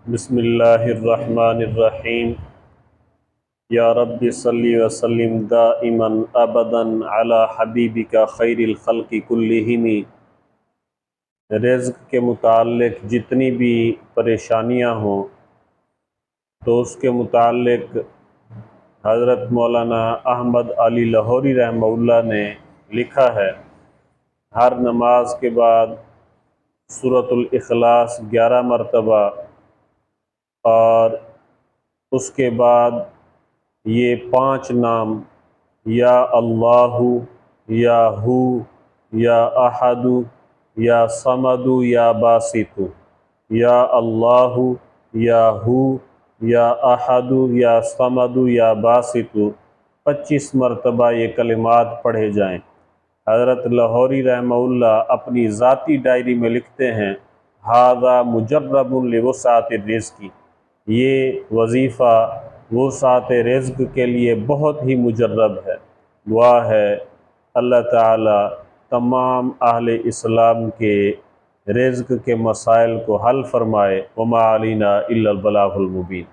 بسم اللہ الرحمن الرحیم۔ یا رب صلی وسلم دائما ابدا علی حبیبک خیر الخلق کلہم۔ رزق کے متعلق جتنی بھی پریشانیاں ہوں تو اس کے متعلق حضرت مولانا احمد علی لاہوری رحمہ اللہ نے لکھا ہے، ہر نماز کے بعد سورۃ الاخلاص 11 مرتبہ اور اس کے بعد یہ 5 نام یا اللہ، یا ہو، یا احد، یا صمد، یا باسط، یا اللہ، یا ہو، یا احد، یا صمد، یا باسط 25 مرتبہ یہ کلمات پڑھے جائیں۔ حضرت لاہوری رحمہ اللہ اپنی ذاتی ڈائری میں لکھتے ہیں، ھذا مجرب لوسعۃ الرزق، یہ وظیفہ وسعت رزق کے لیے بہت ہی مجرب ہے۔ دعا ہے اللہ تعالی تمام اہل اسلام کے رزق کے مسائل کو حل فرمائے۔ وما علینا الا البلاغ المبین۔